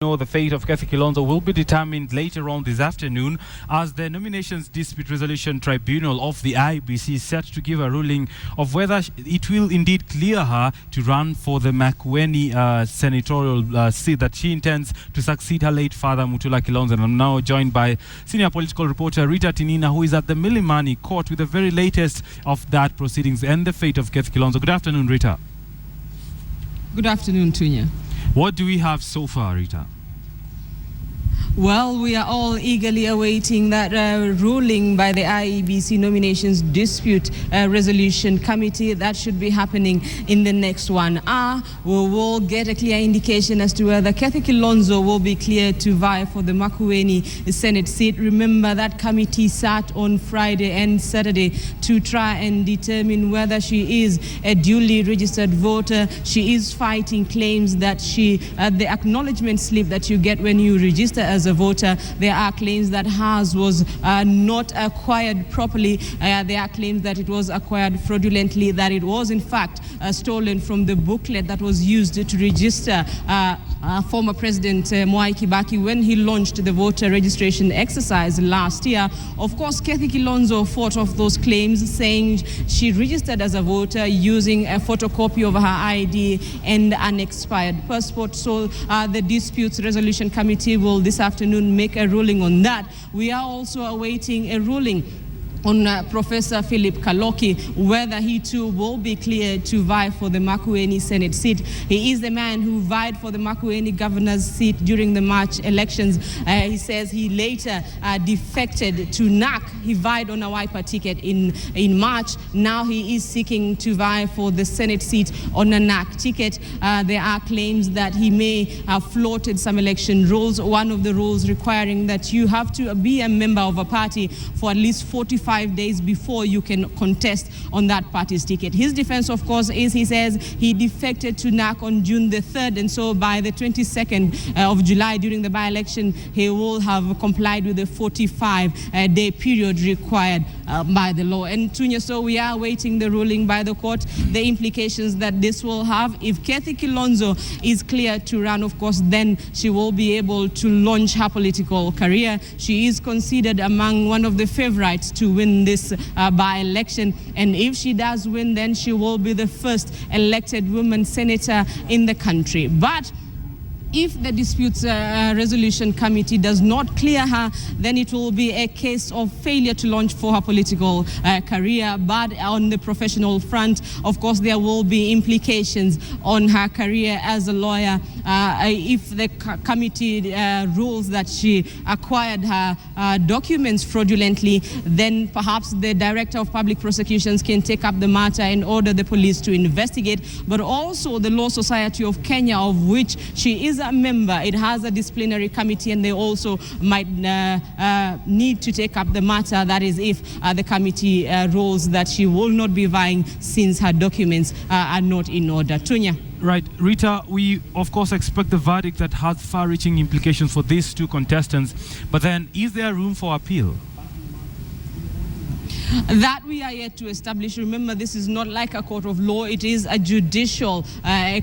The fate of Kathy Kilonzo will be determined later on this afternoon as the Nominations Dispute Resolution Tribunal of the IEBC is set to give a ruling of whether it will indeed clear her to run for the Makueni senatorial seat that she intends to succeed her late father Mutula Kilonzo. And I'm now joined by senior political reporter Rita Tinina, who is at the Milimani court with the very latest of that proceedings and the fate of Kathy Kilonzo. Good afternoon, Rita. Good afternoon, Tunya. What do we have so far, Rita? Well, we are all eagerly awaiting that ruling by the IEBC Nominations Dispute Resolution Committee. That should be happening in the next 1 hour. We will get a clear indication as to whether Kathy Kilonzo will be cleared to vie for the Makueni Senate seat. Remember, that committee sat on Friday and Saturday to try and determine whether she is a duly registered voter. She is fighting claims that the acknowledgement slip that you get when you register as a voter, there are claims that hers was not acquired properly. There are claims that it was acquired fraudulently, that it was in fact stolen from the booklet that was used to register former President Mwai Kibaki when he launched the voter registration exercise last year. Of course, Kathy Kilonzo fought off those claims, saying she registered as a voter using a photocopy of her ID and an expired passport. So the Disputes Resolution Committee will this afternoon make a ruling on that. We are also awaiting a ruling on Professor Philip Kaloki, whether he too will be cleared to vie for the Makueni Senate seat. He is the man who vied for the Makueni governor's seat during the March elections. He says he later defected to NAC. He vied on a Wiper ticket in March. Now he is seeking to vie for the Senate seat on a NAC ticket. There are claims that he may have flouted some election rules. One of the rules requiring that you have to be a member of a party for at least 45 days before you can contest on that party's ticket. His defense, of course, is he says he defected to NAC on June the 3rd, and so by the 22nd of July during the by-election, he will have complied with the 45-day period required by the law. And Tunya, so we are awaiting the ruling by the court, the implications that this will have. If Kathy Kilonzo is cleared to run, of course, then she will be able to launch her political career. She is considered among one of the favorites to win this by-election, and if she does win, then she will be the first elected woman senator in the country. But if the Disputes Resolution Committee does not clear her, then it will be a case of failure to launch for her political career. But on the professional front, of course, there will be implications on her career as a lawyer. If the committee rules that she acquired her documents fraudulently, then perhaps the Director of Public Prosecutions can take up the matter and order the police to investigate. But also the Law Society of Kenya, of which she is a member, it has a disciplinary committee, and they also might need to take up the matter. That is, if the committee rules that she will not be vying since her documents are not in order. Tunya. Right, Rita, we of course expect the verdict that has far-reaching implications for these two contestants, but then is there room for appeal? That we are yet to establish. Remember, this is not like a court of law. It is a judicial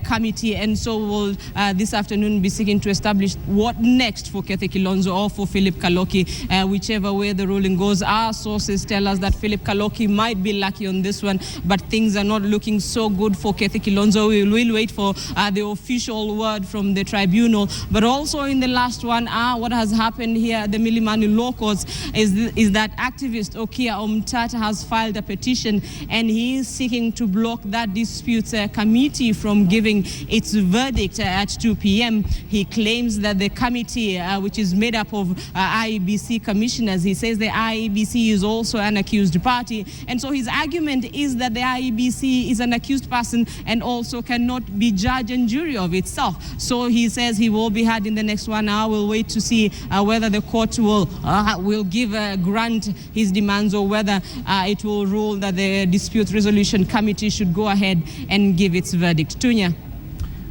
committee, and so we'll this afternoon be seeking to establish what next for Kathy Kilonzo or for Philip Kaloki, whichever way the ruling goes. Our sources tell us that Philip Kaloki might be lucky on this one, but things are not looking so good for Kathy Kilonzo. We will wait for the official word from the tribunal. But also in the last 1 hour, what has happened here at the Milimani Law Courts is that activist Okia Omtata has filed a petition, and he is seeking to block that disputes committee from giving its verdict at 2 p.m. He claims that the committee, which is made up of IEBC commissioners, he says the IEBC is also an accused party, and so his argument is that the IEBC is an accused person and also cannot be judge and jury of itself. So he says he will be heard in the next 1 hour. We'll wait to see whether the court will give grant his demands, or whether it will rule that the Dispute Resolution Committee should go ahead and give its verdict. Tunya.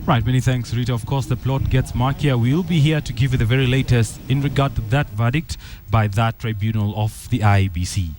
Right, many thanks, Rita. Of course, the plot gets murkier. We'll be here to give you the very latest in regard to that verdict by that tribunal of the IEBC.